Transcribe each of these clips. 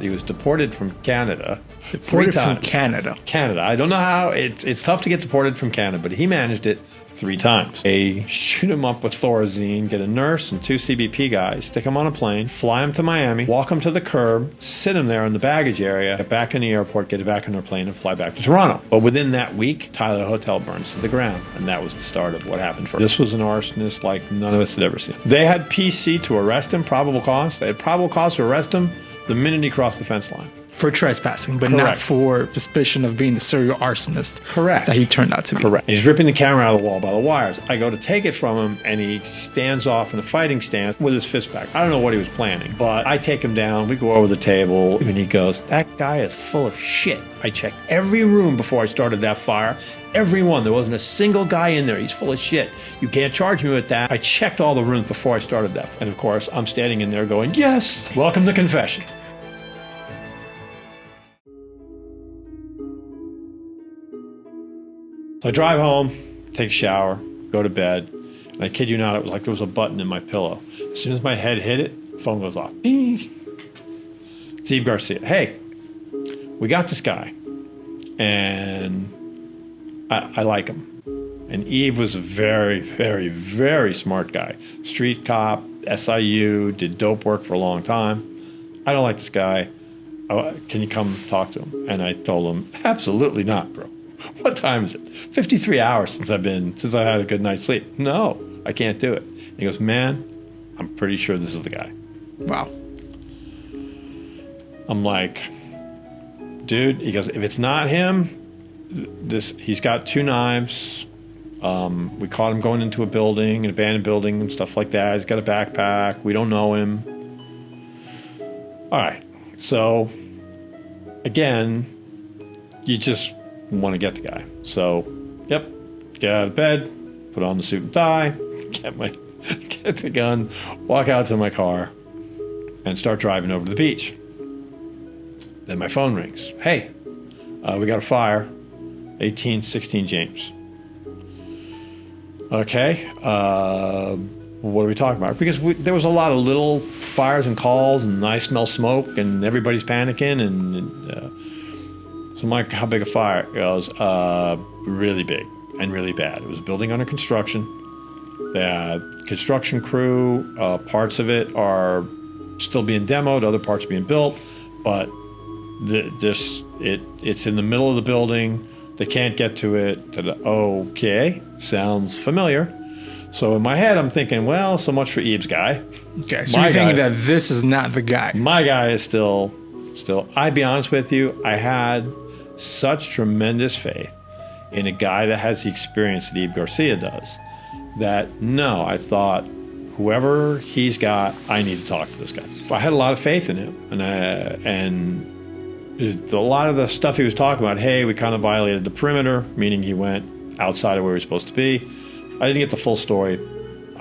He was deported from Canada. Deported from Canada. Canada. I don't know how. It's tough to get deported from Canada, but he managed it 3 times. They shoot him up with Thorazine, get a nurse and 2 CBP guys, stick him on a plane, fly him to Miami, walk him to the curb, sit him there in the baggage area, get back in the airport, get back on their plane, and fly back to Toronto. But within that week, Tyler Hotel burns to the ground, and that was the start of what happened first. This was an arsonist like none of us had ever seen. They had PC to arrest him, probable cause. They had probable cause to arrest him the minute he crossed the fence line. For trespassing, but Correct. not for suspicion of being the serial arsonist. Correct. That he turned out to be. Correct. He's ripping the camera out of the wall by the wires. I go to take it from him, and he stands off in a fighting stance with his fist back. I don't know what he was planning, but I take him down. We go over the table, and he goes, "That guy is full of shit. I checked every room before I started that fire. Every one. There wasn't a single guy in there. He's full of shit. You can't charge me with that. I checked all the rooms before I started that." And of course, I'm standing in there going, "Yes, welcome to confession." So I drive home, take a shower, go to bed, and I kid you not, it was like there was a button in my pillow. As soon as my head hit it, phone goes off. Steve Garcia. "Hey, we got this guy, and I like him." And Eve was a very, very, very smart guy. Street cop, SIU, did dope work for a long time. "I don't like this guy. Can you come talk to him?" And I told him, "Absolutely not, bro. What time is it? 53 hours since I've had a good night's sleep. No, I can't do it." And he goes, "Man, I'm pretty sure this is the guy." Wow. I'm like, "Dude," he goes, "if it's not him, he's got 2 knives. We caught him going into a building, an abandoned building and stuff like that. He's got a backpack. We don't know him." All right. So again, you just want to get the guy. So, yep, get out of bed, put on the suit and tie, get the gun, walk out to my car, and start driving over to the beach. Then my phone rings. "Hey, we got a fire, 1816 James." "Okay, what are we talking about?" Because there was a lot of little fires and calls, and I smell smoke, and everybody's panicking, and so I'm like, "How big a fire?" He goes, "Really big and really bad. It was a building under construction. The construction crew, parts of it are still being demoed, other parts are being built, but it's in the middle of the building. They can't get to it." Okay, sounds familiar. So in my head, I'm thinking, well, so much for Eve's guy. Okay, so you're thinking that this is not the guy. My guy is still, I'd be honest with you, I had such tremendous faith in a guy that has the experience that Eve Garcia does, that no, I thought, whoever he's got, I need to talk to this guy. I had a lot of faith in him, and a lot of the stuff he was talking about, hey, we kind of violated the perimeter, meaning he went outside of where he was supposed to be. I didn't get the full story.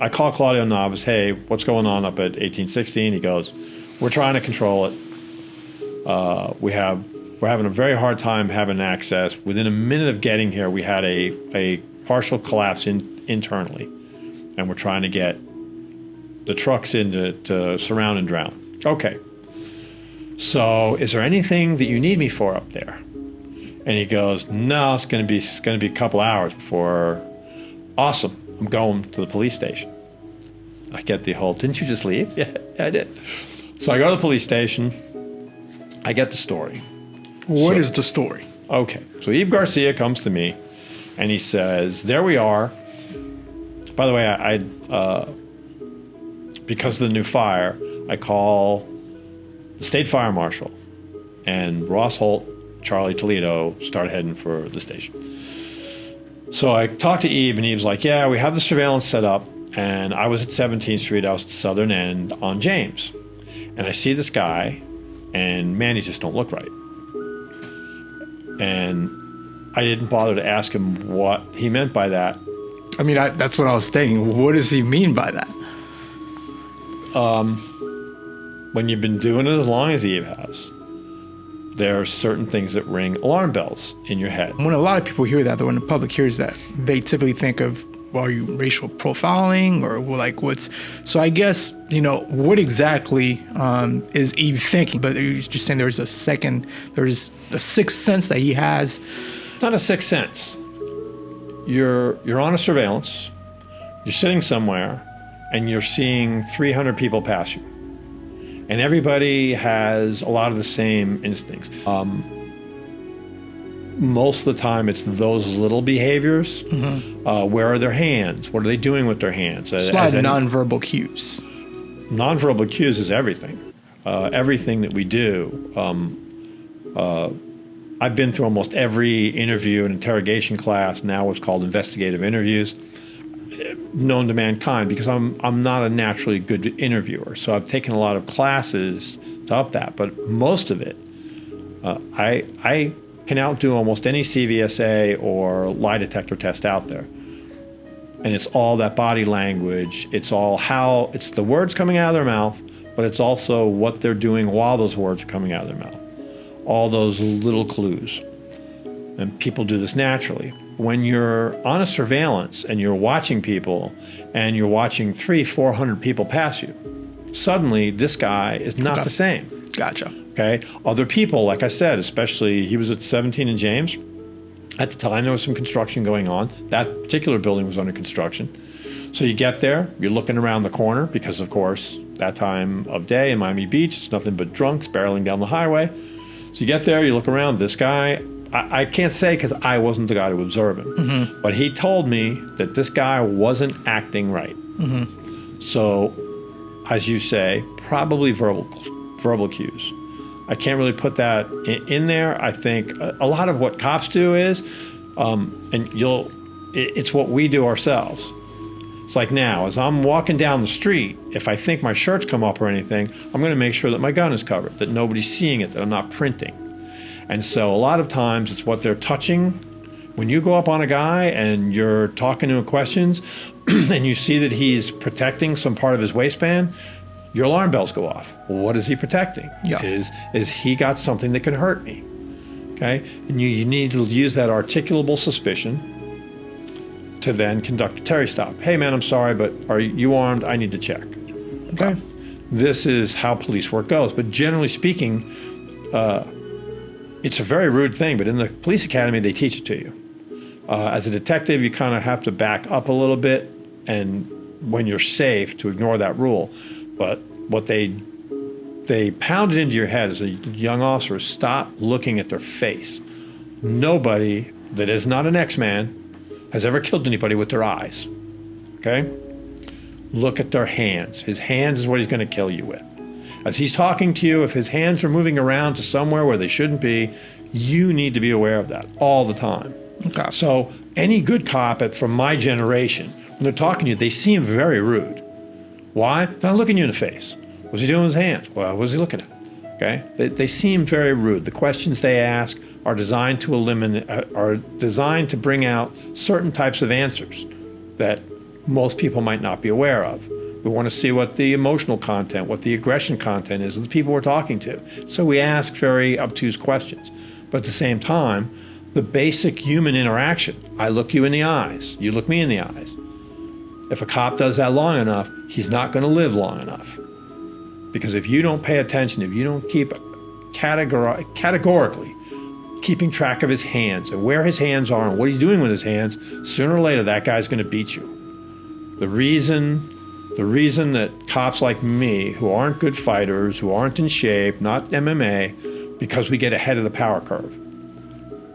I call Claudio Navas, "Hey, what's going on up at 1816? He goes, "We're trying to control it. We're having a very hard time having access. Within a minute of getting here, we had a partial collapse internally, and we're trying to get the trucks in to surround and drown." "Okay. So is there anything that you need me for up there?" And he goes, "No, it's going to be a couple hours before." "Awesome. I'm going to the police station." I get the whole, "Didn't you just leave?" Yeah, I did. So I go to the police station. I get the story. What is the story? Okay. So Eve Garcia comes to me, and he says, "There we are." By the way, I because of the new fire, I call the state fire marshal, and Ross Holt, Charlie Toledo start heading for the station. So I talked to Eve, and Eve's like, "Yeah, we have the surveillance set up, and I was at 17th Street, I was at the southern end on James. And I see this guy, and man, he just don't look right." And I didn't bother to ask him what he meant by that. I mean, that's what I was thinking. What does he mean by that? When you've been doing it as long as Eve has, there are certain things that ring alarm bells in your head. When a lot of people hear that, though, when the public hears that, they typically think of are you racial profiling or like what's, so I guess, what exactly is Eve thinking? But you're just saying there's a sixth sense that he has. Not a sixth sense. You're on a surveillance, you're sitting somewhere, and you're seeing 300 people pass you. And everybody has a lot of the same instincts. Most of the time, it's those little behaviors. Where are their hands? What are they doing with their hands? It's a lot of nonverbal cues. Nonverbal cues is everything. Everything that we do. I've been through almost every interview and interrogation class, now what's called investigative interviews, known to mankind, because I'm not a naturally good interviewer. So I've taken a lot of classes to up that, but most of it, I can outdo almost any CVSA or lie detector test out there. And it's all that body language. It's the words coming out of their mouth, but it's also what they're doing while those words are coming out of their mouth. All those little clues. And people do this naturally. When you're on a surveillance and you're watching people and you're watching 300-400 people pass you, suddenly this guy is not the same. Gotcha. Okay. Other people, like I said, especially he was at 17 and James. At the time, there was some construction going on. That particular building was under construction. So you get there, you're looking around the corner because, of course, that time of day in Miami Beach, it's nothing but drunks barreling down the highway. So you get there, you look around, this guy, I can't say because I wasn't the guy to observe him, but he told me that this guy wasn't acting right. So, as you say, probably verbal cues. I can't really put that in there. I think a lot of what cops do is, it's what we do ourselves. It's like now, as I'm walking down the street, if I think my shirt's come up or anything, I'm going to make sure that my gun is covered, that nobody's seeing it, that I'm not printing. And so a lot of times it's what they're touching. When you go up on a guy and you're talking to him questions and you see that he's protecting some part of his waistband, your alarm bells go off. Well, what is he protecting? Yeah. Is he got something that can hurt me? Okay? And you need to use that articulable suspicion to then conduct a Terry stop. Hey man, I'm sorry, but are you armed? I need to check. Okay? This is how police work goes. But generally speaking, it's a very rude thing, but in the police academy, they teach it to you. As a detective, you kind of have to back up a little bit and when you're safe to ignore that rule. But what they pounded into your head as a young officer, stop looking at their face. Nobody that is not an X-man has ever killed anybody with their eyes. Okay? Look at their hands. His hands is what he's going to kill you with. As he's talking to you, if his hands are moving around to somewhere where they shouldn't be, you need to be aware of that all the time. Okay. So any good cop from my generation, when they're talking to you, they seem very rude. Why? They're not looking you in the face. What's he doing with his hands? Well, what's he looking at? Okay? They seem very rude. The questions they ask are designed to bring out certain types of answers that most people might not be aware of. We want to see what the emotional content, what the aggression content is of the people we're talking to. So we ask very obtuse questions. But at the same time, the basic human interaction, I look you in the eyes, you look me in the eyes. If a cop does that long enough, he's not going to live long enough. Because if you don't pay attention, if you don't keep categorically keeping track of his hands and where his hands are and what he's doing with his hands, sooner or later that guy's going to beat you. The reason that cops like me, who aren't good fighters, who aren't in shape, not MMA, because we get ahead of the power curve.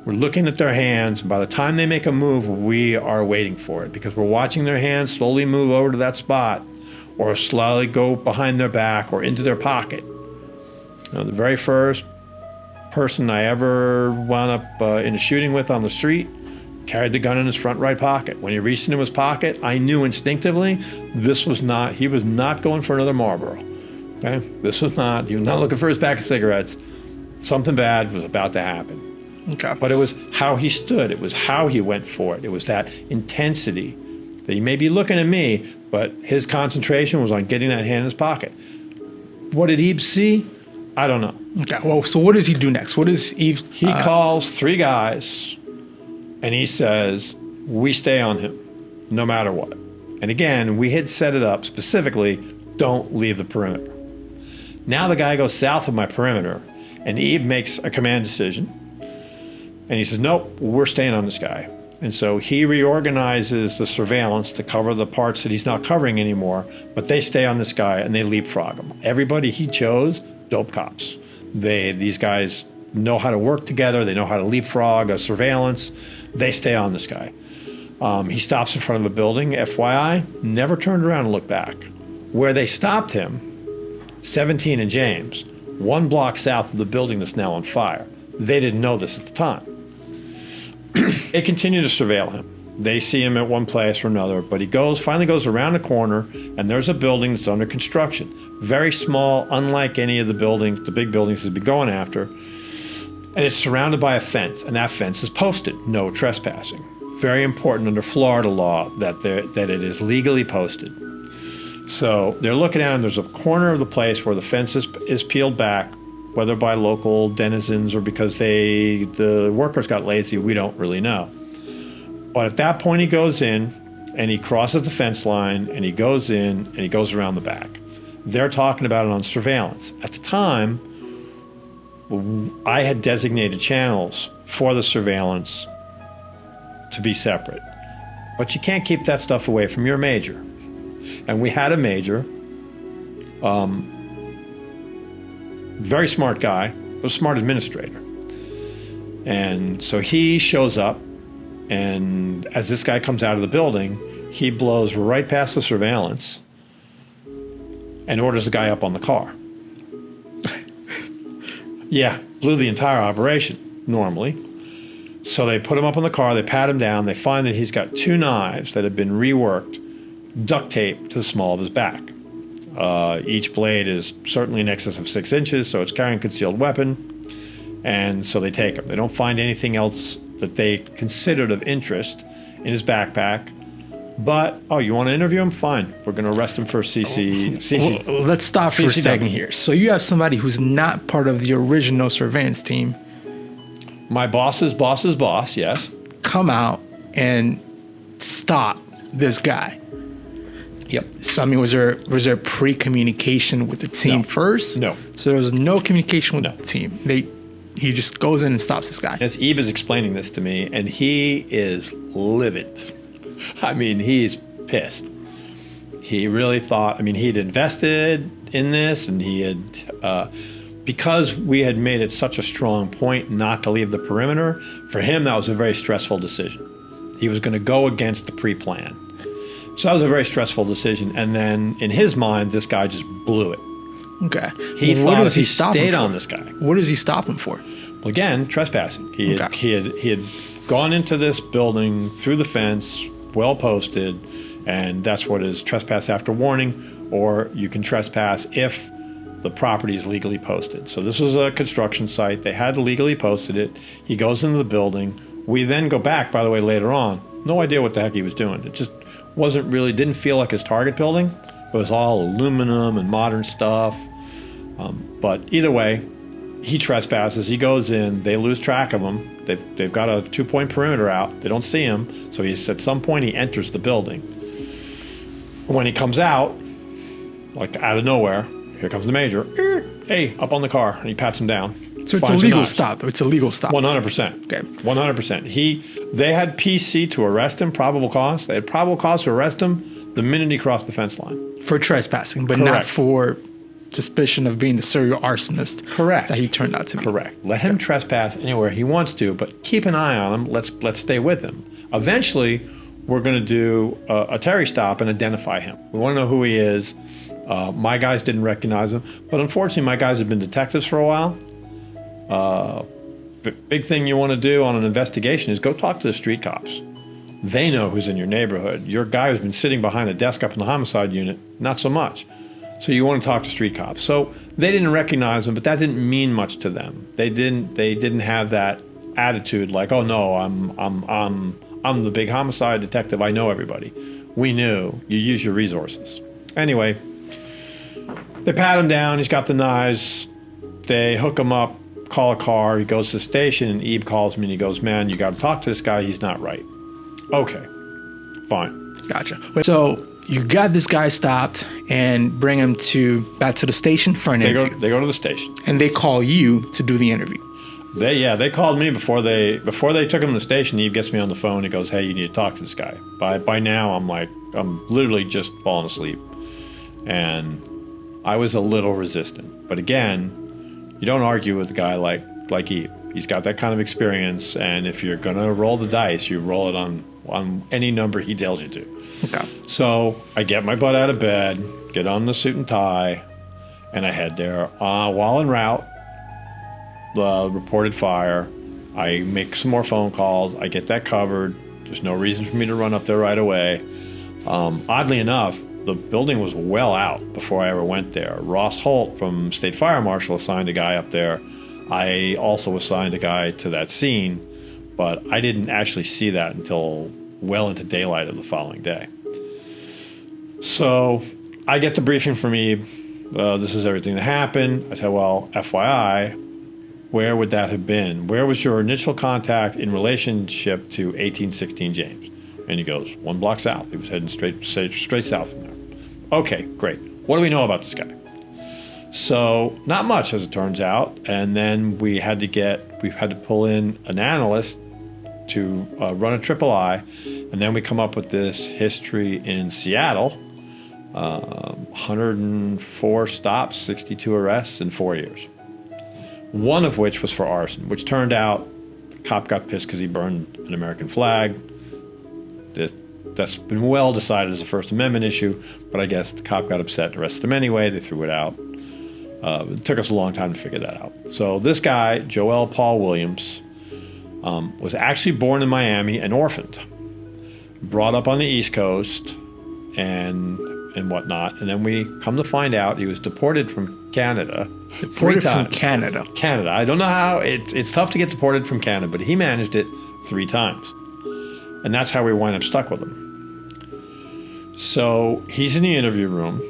We're looking at their hands, and by the time they make a move, we are waiting for it because we're watching their hands slowly move over to that spot or slowly go behind their back or into their pocket. The very first person I ever wound up in a shooting with on the street carried the gun in his front right pocket. When he reached into his pocket, I knew instinctively he was not going for another Marlboro. Okay? He was not looking for his pack of cigarettes. Something bad was about to happen. Okay. But it was how he stood. It was how he went for it. It was that intensity that he may be looking at me, but his concentration was on getting that hand in his pocket. What did Eve see? I don't know. Okay. Well, so what does he do next? What is Eve? He calls 3 guys, and he says, we stay on him. no matter what. And again, we had set it up specifically, don't leave the perimeter. Now the guy goes south of my perimeter, and Ebe makes a command decision. And he says, nope, we're staying on this guy. And so he reorganizes the surveillance to cover the parts that he's not covering anymore, but they stay on this guy and they leapfrog him. Everybody he chose, dope cops. These guys know how to work together. They know how to leapfrog a surveillance. They stay on this guy. He stops in front of a building. FYI, never turned around and looked back. Where they stopped him, 17 and James, 1 block south of the building that's now on fire. They didn't know this at the time. They continue to surveil him. They see him at one place or another, but he finally goes around the corner, and there's a building that's under construction. Very small, unlike any of the big buildings he's been going after. And it's surrounded by a fence, and that fence is posted, no trespassing. Very important under Florida law that it is legally posted. So they're looking at him. There's a corner of the place where the fence is peeled back, whether by local denizens or because the workers got lazy, we don't really know. But at that point, he goes in and he crosses the fence line and he goes in and he goes around the back. They're talking about it on surveillance. At the time, I had designated channels for the surveillance to be separate. But you can't keep that stuff away from your major. And we had a major, very smart guy, but a smart administrator. And so he shows up, and as this guy comes out of the building, he blows right past the surveillance and orders the guy up on the car. Yeah, blew the entire operation normally. So they put him up on the car, they pat him down, they find that he's got 2 knives that have been reworked, duct taped to the small of his back. Each blade is certainly in excess of 6 inches, so it's carrying a concealed weapon. And so they take him. They don't find anything else that they considered of interest in his backpack. But, you want to interview him? Fine. We're going to arrest him for CC. Well, let's stop for a second here. So you have somebody who's not part of the original surveillance team. My boss's boss's boss, yes. Come out and stop this guy. Yep. So I mean, was there pre-communication with the team first? No. So there was no communication with the team. He just goes in and stops this guy. As Ebe is explaining this to me, and he is livid. I mean, he's pissed. He really thought, he'd invested in this, and he had, because we had made it such a strong point not to leave the perimeter, for him, that was a very stressful decision. He was going to go against the pre-plan. So that was a very stressful decision. And then in his mind, this guy just blew it. Okay. He thought if he stayed on this guy. What does he stop him for? Well, again, trespassing. He had gone into this building through the fence, well posted, and that's what is trespass after warning, or you can trespass if the property is legally posted. So this was a construction site. They had legally posted it. He goes into the building. We then go back, by the way, later on. No idea what the heck he was doing. It just didn't feel like his target building. It was all aluminum and modern stuff. But either way, he trespasses. He goes in. They lose track of him. They've got a 2-point perimeter out. They don't see him. So at some point, he enters the building. When he comes out, like out of nowhere, here comes the major. Hey, up on the car. And he pats him down. So it's a legal stop. It's a legal stop. 100%. Okay. 100%. They had PC to arrest him, probable cause. They had probable cause to arrest him the minute he crossed the fence line. For trespassing, but Correct. not for suspicion of being the serial arsonist. Correct. That he turned out to be. Correct. Let him trespass anywhere he wants to, but keep an eye on him. Let's stay with him. Eventually, we're going to do a Terry stop and identify him. We want to know who he is. My guys didn't recognize him, but unfortunately, my guys had been detectives for a while. Big thing you want to do on an investigation is go talk to the street cops. They know who's in your neighborhood. Your guy who's been sitting behind a desk up in the homicide unit, not so much. So you want to talk to street cops. So they didn't recognize him, but that didn't mean much to them. They didn't have that attitude like, oh no, I'm the big homicide detective. I know everybody. We knew. You use your resources. Anyway, they pat him down. He's got the knives. They hook him up, call a car. He goes to the station, and Ebe calls me, and he goes, man, you got to talk to this guy. He's not right. Okay, fine. Gotcha. So you got this guy stopped and bring him back to the station for an interview. They go to the station. And they call you to do the interview. They called me before they took him to the station. He gets me on the phone. He goes, "Hey, you need to talk to this guy." By now, I'm literally just falling asleep, and I was a little resistant. But again, you don't argue with a guy like Eve. He's got that kind of experience, and if you're gonna roll the dice, you roll it on any number he tells you to. Okay. So I get my butt out of bed, get on the suit and tie, and I head there. While en route, the reported fire. I make some more phone calls. I get that covered. There's no reason for me to run up there right away. Oddly enough, the building was well out before I ever went there. Ross Holt from State Fire Marshal assigned a guy up there. I also assigned a guy to that scene, but I didn't actually see that until well into daylight of the following day. So I get the briefing from Eve. This is everything that happened. I said, well, FYI, where would that have been? Where was your initial contact in relationship to 1816 James? And he goes, 1 block south. He was heading straight south from there. Okay, great. What do we know about this guy? So not much, as it turns out. And then we had to pull in an analyst to run a triple I. And then we come up with this history in Seattle, 104 stops, 62 arrests in 4 years. One of which was for arson, which turned out the cop got pissed because he burned an American flag. That's been well decided as a First Amendment issue, but I guess the cop got upset and arrested him anyway. They threw it out. It took us a long time to figure that out. So this guy, Joel Paul Williams, was actually born in Miami and orphaned, brought up on the East Coast and whatnot. And then we come to find out he was deported from Canada. Deported from Canada. Canada. I don't know how. It's tough to get deported from Canada, but he managed it 3 times. And that's how we wind up stuck with him. So he's in the interview room.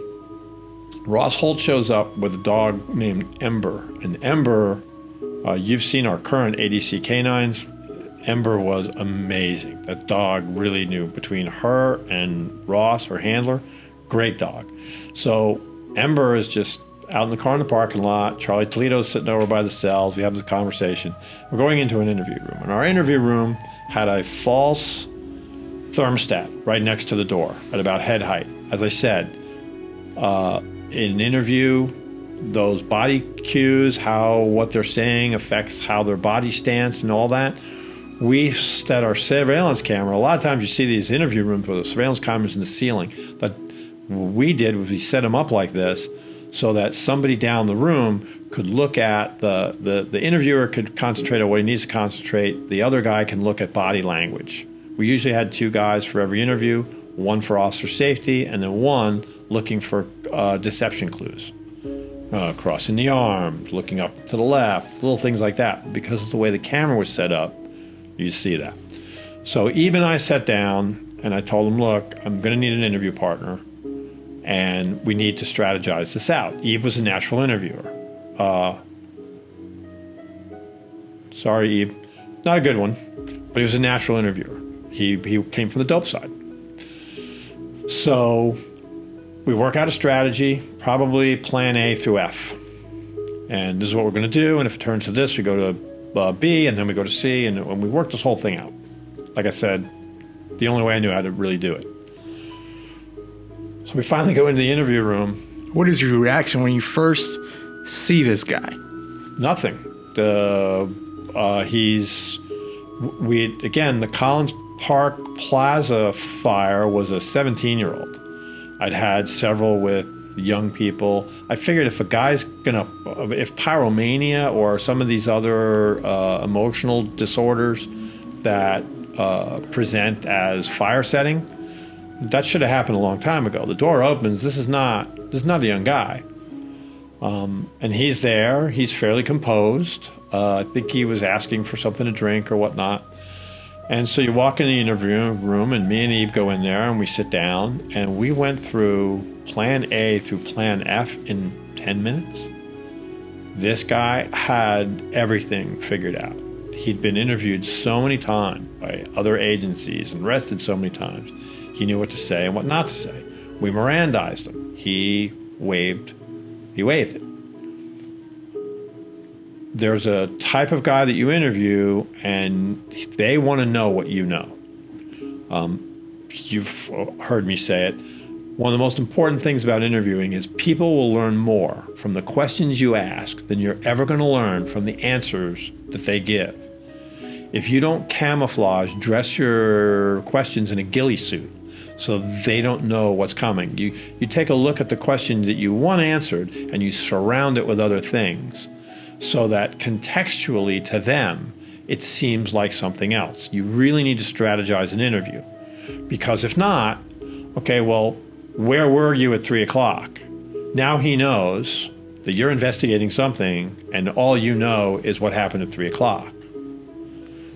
Ross Holt shows up with a dog named Ember. And Ember, you've seen our current ADC canines. Ember was amazing. That dog really knew between her and Ross, her handler. Great dog. So Ember is just out in the car in the parking lot. Charlie Toledo's sitting over by the cells. We have the conversation. We're going into an interview room. And our interview room had a false thermostat right next to the door at about head height. As I said, in an interview, those body cues, what they're saying affects how their body stance and all that. We set our surveillance camera. A lot of times you see these interview rooms with the surveillance cameras in the ceiling. But what we did was we set them up like this so that somebody down the room could look at the interviewer could concentrate on what he needs to concentrate. The other guy can look at body language. We usually had 2 guys for every interview, 1 for officer safety, and then 1 looking for deception clues. Crossing the arms, looking up to the left, little things like that. Because of the way the camera was set up, you see that. So Eve and I sat down and I told him, look, I'm going to need an interview partner and we need to strategize this out. Eve was a natural interviewer. Sorry, Eve. Not a good one, but he was a natural interviewer. He came from the dope side. So we work out a strategy, probably plan A through F. And this is what we're going to do. And if it turns to this, we go to B, and then we go to C, and we work this whole thing out. Like I said, the only way I knew how to really do it. So we finally go into the interview room. What is your reaction when you first see this guy? Nothing. The Collins Park Plaza fire was a 17-year-old. I'd had several with young people. I figured if a guy's if pyromania or some of these other emotional disorders that present as fire setting, that should have happened a long time ago. The door opens. This is not a young guy, and he's there. He's fairly composed. I think he was asking for something to drink or whatnot. And so you walk in the interview room, and me and Eve go in there, and we sit down, and we went through plan A through plan F in 10 minutes. This guy had everything figured out. He'd been interviewed so many times by other agencies and arrested so many times. He knew what to say and what not to say. We Mirandized him. He waived it. There's a type of guy that you interview, and they want to know what you know. You've heard me say it. One of the most important things about interviewing is people will learn more from the questions you ask than you're ever going to learn from the answers that they give. If you don't camouflage, dress your questions in a ghillie suit so they don't know what's coming. You take a look at the question that you want answered and you surround it with other things so that contextually to them, it seems like something else. You really need to strategize an interview, because if not, okay, well, where were you at 3 o'clock? Now he knows that you're investigating something and all you know is what happened at 3 o'clock.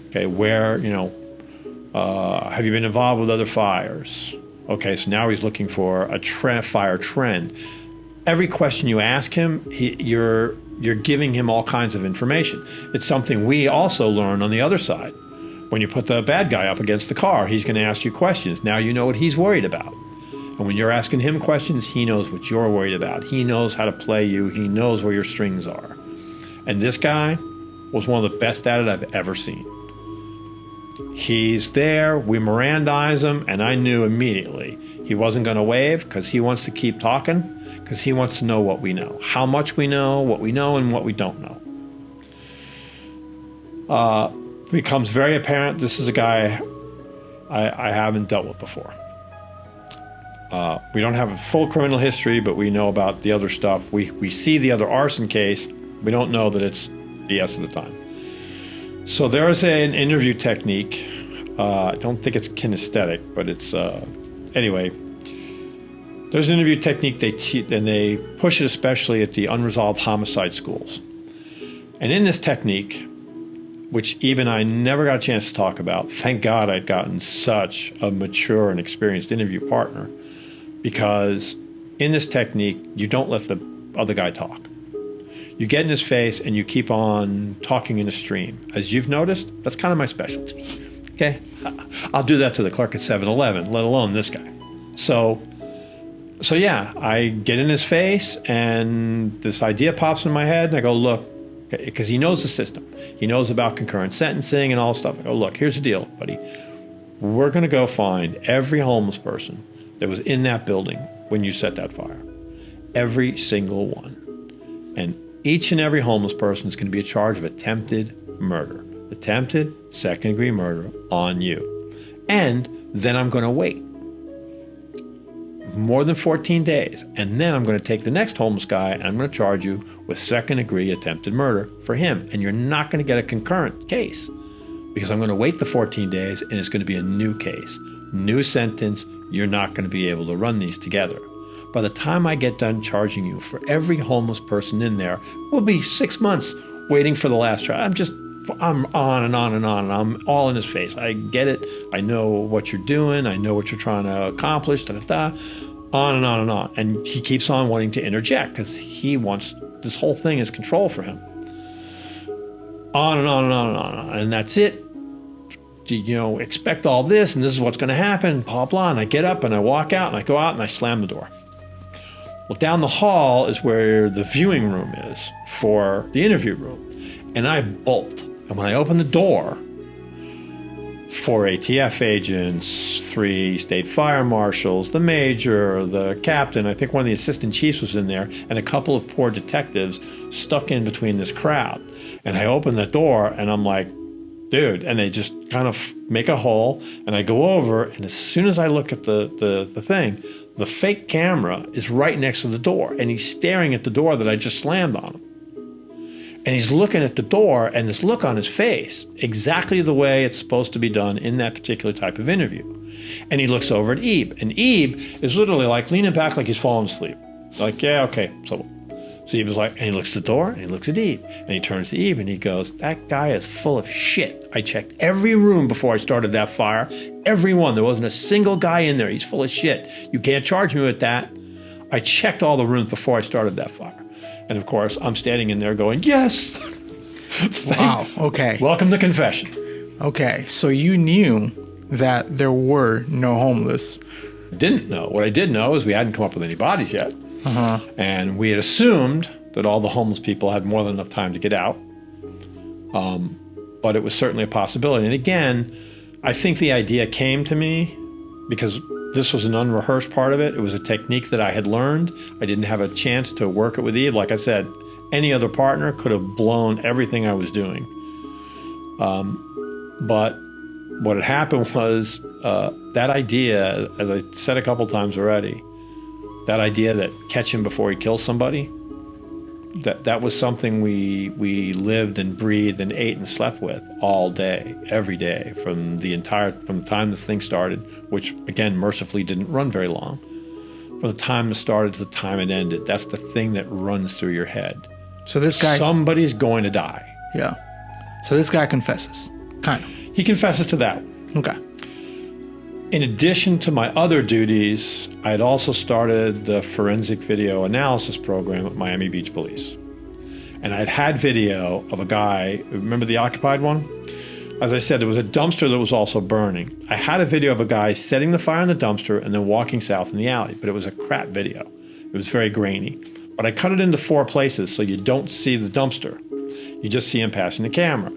Okay, where, have you been involved with other fires? Okay, so now he's looking for a fire trend. Every question you ask him, you're giving him all kinds of information. It's something we also learn on the other side. When you put the bad guy up against the car, he's going to ask you questions. Now you know what he's worried about. And when you're asking him questions, he knows what you're worried about. He knows how to play you. He knows where your strings are. And this guy was one of the best at it I've ever seen. He's there, we Mirandize him, and I knew immediately he wasn't going to wave because he wants to keep talking, because he wants to know what we know, how much we know, and what we don't know. Becomes very apparent this is a guy I haven't dealt with before. We don't have a full criminal history, but we know about the other stuff. We see the other arson case. We don't know that it's BS at the time. So there's an interview technique. I don't think it's kinesthetic, but it's anyway. There's an interview technique and they push it especially at the unresolved homicide schools. And in this technique, which even I never got a chance to talk about, thank God I'd gotten such a mature and experienced interview partner, because in this technique, you don't let the other guy talk. You get in his face and you keep on talking in a stream. As you've noticed, that's kind of my specialty. Okay? I'll do that to the clerk at 7-Eleven, let alone this guy. So yeah, I get in his face and this idea pops in my head and I go, look, because he knows the system. He knows about concurrent sentencing and all stuff. I go, look, here's the deal, buddy. We're going to go find every homeless person that was in that building when you set that fire. Every single one. And each and every homeless person is going to be charged of attempted murder. Attempted second-degree murder on you. And then I'm going to wait more than 14 days. And then I'm going to take the next homeless guy and I'm going to charge you with second-degree attempted murder for him. And you're not going to get a concurrent case because I'm going to wait the 14 days and it's going to be a new case. New sentence. You're not going to be able to run these together. By the time I get done charging you for every homeless person in there, we'll be 6 months waiting for the last trial. I'm on and on and on, and I'm all in his face. I get it. I know what you're doing. I know what you're trying to accomplish, on and on and on. And he keeps on wanting to interject because he wants, this whole thing is control for him. On and on and on and on. And that's it. Expect all this, and this is what's going to happen, blah, blah. And I get up and I walk out and I go out and I slam the door. Well, down the hall is where the viewing room is for the interview room. And I bolt. And when I open the door, 4 ATF agents, 3 state fire marshals, the major, the captain, I think one of the assistant chiefs was in there, and a couple of poor detectives stuck in between this crowd. And I open the door and I'm like, dude, and they just kind of make a hole, and I go over, and as soon as I look at the thing, the fake camera is right next to the door, and he's staring at the door that I just slammed on him. And he's looking at the door, and this look on his face, exactly the way it's supposed to be done in that particular type of interview. And he looks over at Ebe, and Ebe is literally like leaning back like he's falling asleep. Like, yeah, okay, so he was like, and he looks at the door, and he looks at Ebe, and he turns to Ebe, and he goes, that guy is full of shit. I checked every room before I started that fire. Every one. There wasn't a single guy in there. He's full of shit. You can't charge me with that. I checked all the rooms before I started that fire. And of course, I'm standing in there going, yes. Wow, okay. Welcome to confession. Okay, so you knew that there were no homeless. Didn't know. What I did know is we hadn't come up with any bodies yet. And we had assumed that all the homeless people had more than enough time to get out. But it was certainly a possibility. And again, I think the idea came to me because this was an unrehearsed part of it. It was a technique that I had learned. I didn't have a chance to work it with Eve. Like I said, any other partner could have blown everything I was doing. But what had happened was that idea, as I said a couple times already, that idea that catch him before he kills somebody, that was something we lived and breathed and ate and slept with all day, every day, from the time this thing started, which again mercifully didn't run very long. From the time it started to the time it ended, that's the thing that runs through your head. So this guy, somebody's going to die. Yeah. So this guy confesses, kind of. He confesses to that. Okay. In addition to my other duties, I had also started the forensic video analysis program at Miami Beach Police. And I'd had video of a guy, remember the occupied one? As I said, there was a dumpster that was also burning. I had a video of a guy setting the fire in the dumpster and then walking south in the alley, but it was a crap video. It was very grainy. But I cut it into 4 places so you don't see the dumpster. You just see him passing the camera.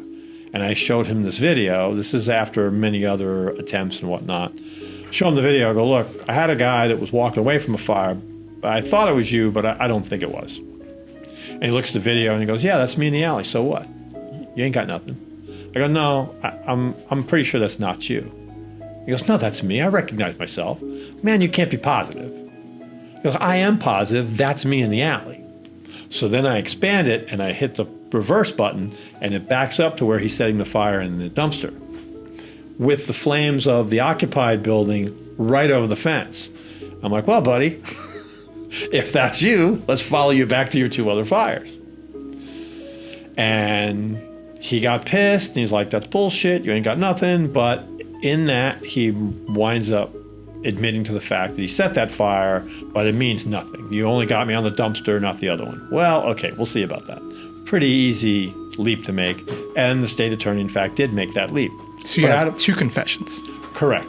And I showed him this video. This is after many other attempts and whatnot. Show him the video. I go, look, I had a guy that was walking away from a fire. I thought it was you, but I don't think it was. And he looks at the video and he goes, yeah, that's me in the alley. So what? You ain't got nothing. I go, no, I'm pretty sure that's not you. He goes, no, that's me. I recognize myself. Man, you can't be positive. He goes, I am positive. That's me in the alley. So then I expand it and I hit the reverse button and it backs up to where he's setting the fire in the dumpster with the flames of the occupied building right over the fence. I'm like, well, buddy, if that's you, let's follow you back to your 2 other fires. And he got pissed and he's like, that's bullshit. You ain't got nothing. But in that, he winds up admitting to the fact that he set that fire, but it means nothing. You only got me on the dumpster, not the other one. Well, okay, we'll see about that. Pretty easy leap to make. And the state attorney, in fact, did make that leap. So you have 2 confessions. Correct.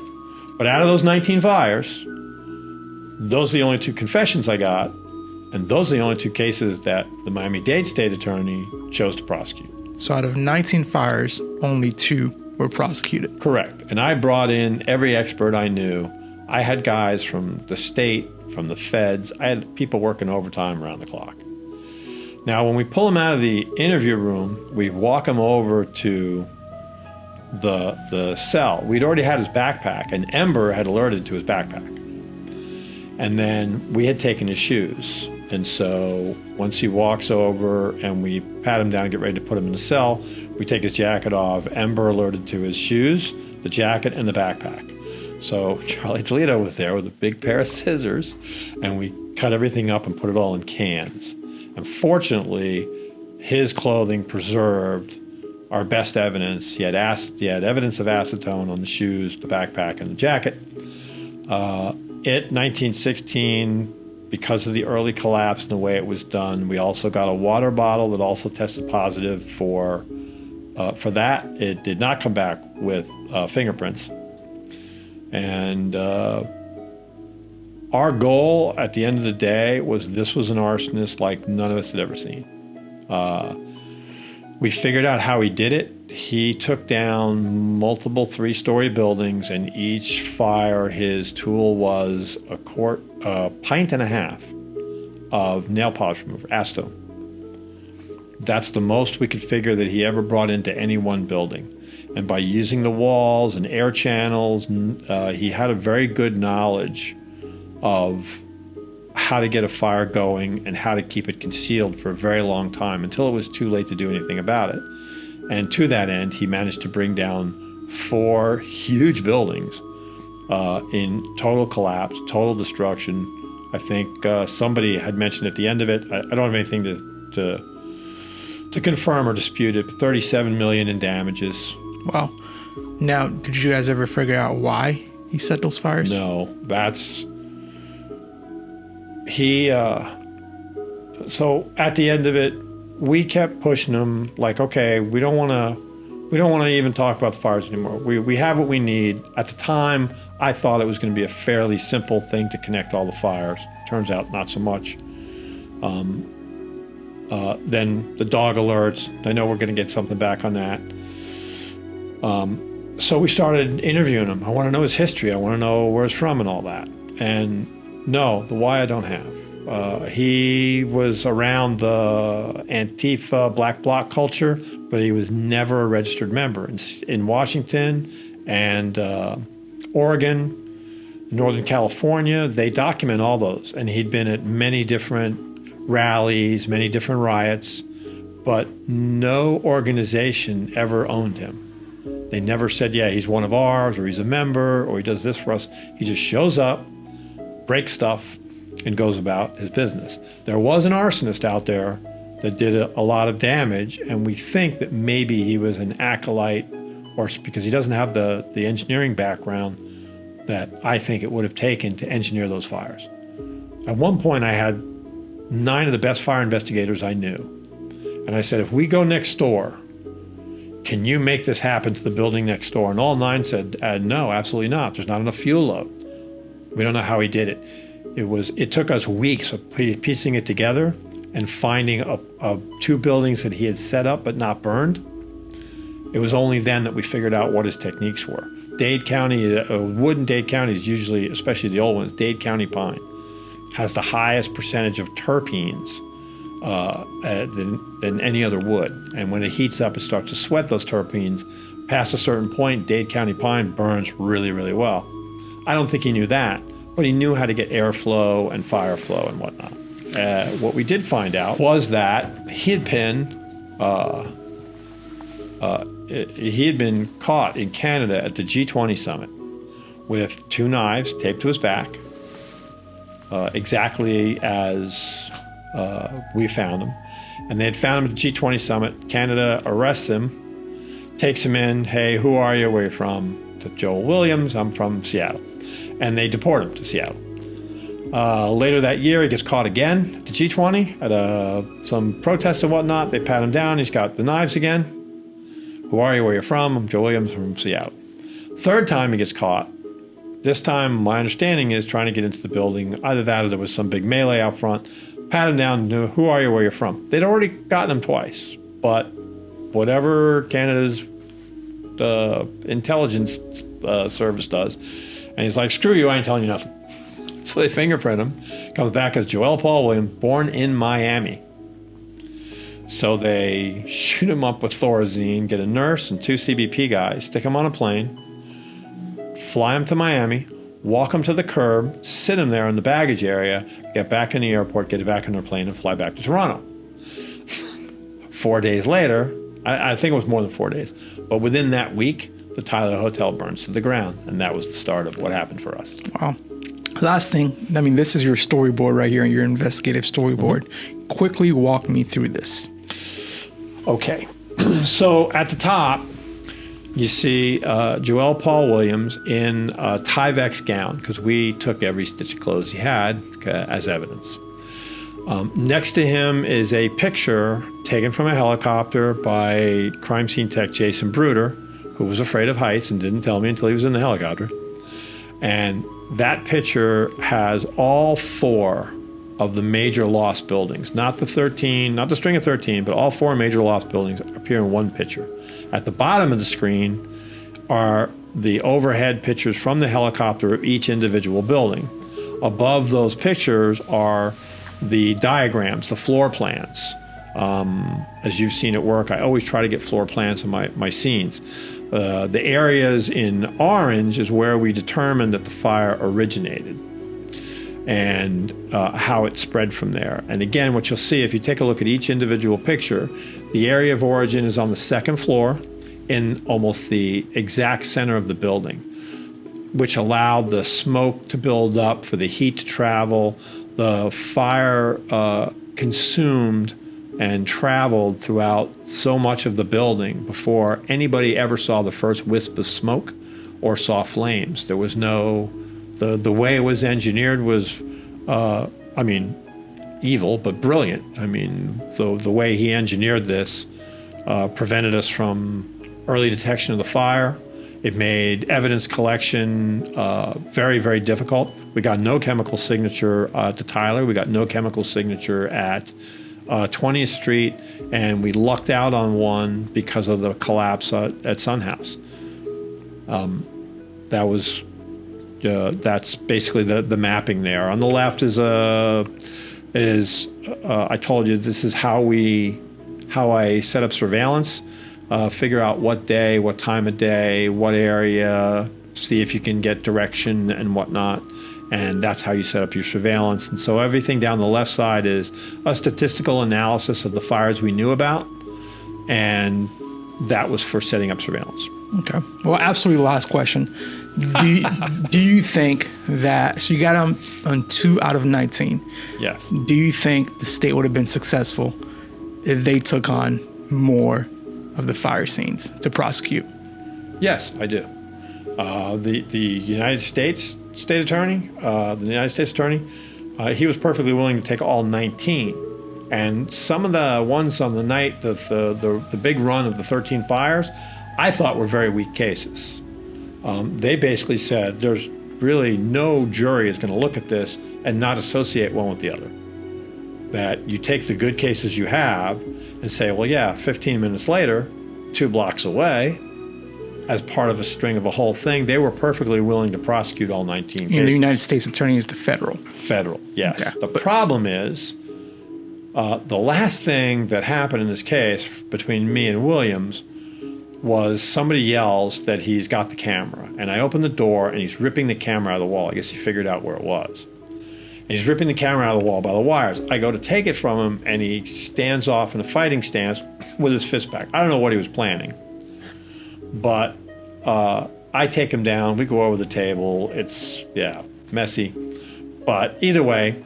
But out of those 19 fires, those are the only 2 confessions I got. And those are the only 2 cases that the Miami-Dade state attorney chose to prosecute. So out of 19 fires, only 2 were prosecuted. Correct. And I brought in every expert I knew. I had guys from the state, from the feds. I had people working overtime around the clock. Now, when we pull him out of the interview room, we walk him over to the cell. We'd already had his backpack, and Ember had alerted to his backpack. And then we had taken his shoes. And so once he walks over and we pat him down and get ready to put him in the cell, we take his jacket off. Ember alerted to his shoes, the jacket, and the backpack. So Charlie Toledo was there with a big pair of scissors, and we cut everything up and put it all in cans. And fortunately, his clothing preserved our best evidence. He had evidence of acetone on the shoes, the backpack, and the jacket. 1916, because of the early collapse and the way it was done, we also got a water bottle that also tested positive for that. It did not come back with fingerprints. And our goal at the end of the day was this was an arsonist like none of us had ever seen. We figured out how he did it. He took down multiple 3-story buildings, and each fire, his tool was a pint and a half of nail polish remover, acetone. That's the most we could figure that he ever brought into any one building. And by using the walls and air channels, he had a very good knowledge of how to get a fire going and how to keep it concealed for a very long time until it was too late to do anything about it. And to that end, he managed to bring down 4 huge buildings in total collapse, total destruction. I think somebody had mentioned at the end of it, I don't have anything to confirm or dispute it, but $37 million in damages. Wow. Now, did you guys ever figure out why he set those fires? No, so at the end of it, we kept pushing him like, okay, we don't want to We don't want to even talk about the fires anymore. We have what we need. At the time, I thought it was going to be a fairly simple thing to connect all the fires. Turns out not so much. Then the dog alerts. I know we're going to get something back on that. So we started interviewing him. I want to know his history. I want to know where he's from and all that. And no, the why I don't have. He was around the Antifa Black Bloc culture, but he was never a registered member. In Washington and Oregon, Northern California, they document all those. And he'd been at many different rallies, many different riots, but no organization ever owned him. They never said, yeah, he's one of ours, or he's a member, or he does this for us. He just shows up, breaks stuff, and goes about his business. There was an arsonist out there that did a lot of damage, and we think that maybe he was an acolyte, or because he doesn't have the engineering background that I think it would have taken to engineer those fires. At one point, I had 9 of the best fire investigators I knew. And I said, if we go next door, can you make this happen to the building next door? And all 9 said, no, absolutely not. There's not enough fuel load. We don't know how he did it. It took us weeks of piecing it together and finding 2 buildings that he had set up but not burned. It was only then that we figured out what his techniques were. Dade County, wood in Dade County is usually, especially the old ones, Dade County pine, has the highest percentage of terpenes than any other wood. And when it heats up, it starts to sweat those terpenes. Past a certain point, Dade County pine burns really, really well. I don't think he knew that, but he knew how to get airflow and fire flow and whatnot. What we did find out was that he had been caught in Canada at the G20 summit with 2 knives taped to his back, exactly as we found him. And they had found him at the G20 summit. Canada arrests him, takes him in. Hey, who are you? Where are you from? To Joel Williams. I'm from Seattle. And they deport him to Seattle. Later that year, he gets caught again at the G20 at some protests and whatnot. They pat him down. He's got the knives again. Who are you? Where are you from? I'm Joel Williams from Seattle. Third time he gets caught. This time, my understanding is trying to get into the building. Either that or there was some big melee out front. Pat him down, knew, who are you, where you're from? They'd already gotten him twice, but whatever Canada's intelligence service does, and he's like, screw you, I ain't telling you nothing. So they fingerprint him, comes back as Joel Paul Williams, born in Miami. So they shoot him up with Thorazine, get a nurse and 2 CBP guys, stick him on a plane, fly him to Miami, walk him to the curb, sit him there in the baggage area, get back in the airport, get back on their plane, and fly back to Toronto. 4 days later, I think it was more than 4 days, but within that week, the Tyler Hotel burns to the ground, and that was the start of what happened for us. Wow. Last thing, I mean, this is your storyboard right here, your investigative storyboard. Mm-hmm. Quickly walk me through this. Okay. So at the top, you see Joel Paul Williams in a Tyvek's gown, because we took every stitch of clothes he had as evidence. Next to him is a picture taken from a helicopter by crime scene tech Jason Bruder, who was afraid of heights and didn't tell me until he was in the helicopter. And that picture has all 4 of the major lost buildings, not the 13, not the string of 13, but all 4 major lost buildings appear in one picture. At the bottom of the screen are the overhead pictures from the helicopter of each individual building. Above those pictures are the diagrams, the floor plans. As you've seen at work, I always try to get floor plans in my scenes. The areas in orange is where we determined that the fire originated and how it spread from there. And again, what you'll see, if you take a look at each individual picture, the area of origin is on the 2nd floor in almost the exact center of the building, which allowed the smoke to build up, for the heat to travel. The fire consumed and traveled throughout so much of the building before anybody ever saw the first wisp of smoke or saw flames. There was no, the way it was engineered was, evil, but brilliant. I mean, the way he engineered this prevented us from early detection of the fire. It made evidence collection very, very difficult. We got no chemical signature to Tyler. We got no chemical signature at 20th Street, and we lucked out on one because of the collapse at Sun House. That's basically the mapping there. On the left is I told you this is how I set up surveillance. Figure out what day, what time of day, what area, see if you can get direction and whatnot. And that's how you set up your surveillance. And so everything down the left side is a statistical analysis of the fires we knew about. And that was for setting up surveillance. Okay. Well, absolutely last question. Do you think that, so you got on 2 out of 19. Yes. Do you think the state would have been successful if they took on more of the fire scenes to prosecute? Yes, I do. The United States State Attorney, he was perfectly willing to take all 19. And some of the ones on the night, the big run of the 13 fires, I thought were very weak cases. They basically said there's really no jury is going to look at this and not associate one with the other. That you take the good cases you have and say, well, yeah, 15 minutes later, 2 blocks away, as part of a string of a whole thing, they were perfectly willing to prosecute all 19 cases. And the United States Attorney is the federal. Federal, yes. Okay. The problem is, the last thing that happened in this case between me and Williams was somebody yells that he's got the camera. And I open the door and he's ripping the camera out of the wall. I guess he figured out where it was. And he's ripping the camera out of the wall by the wires. I go to take it from him and he stands off in a fighting stance with his fist back. I don't know what he was planning. But I take him down. We go over the table. It's, messy. But either way,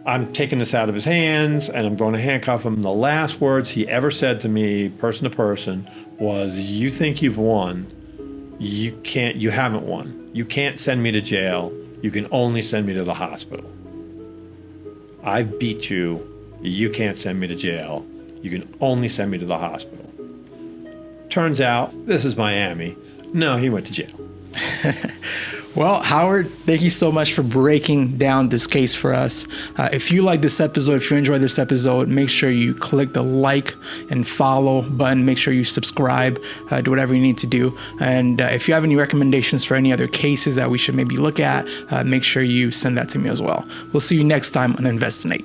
I'm taking this out of his hands and I'm going to handcuff him. The last words he ever said to me, person to person, was, "You think you've won. You haven't won. You can't send me to jail. You can only send me to the hospital. I beat you. You can't send me to jail. You can only send me to the hospital." Turns out, this is Miami. No, he went to jail. Well, Howard, thank you so much for breaking down this case for us. If you like this episode, if you enjoyed this episode, make sure you click the like and follow button. Make sure you subscribe, do whatever you need to do. And if you have any recommendations for any other cases that we should maybe look at, make sure you send that to me as well. We'll see you next time on investiNate.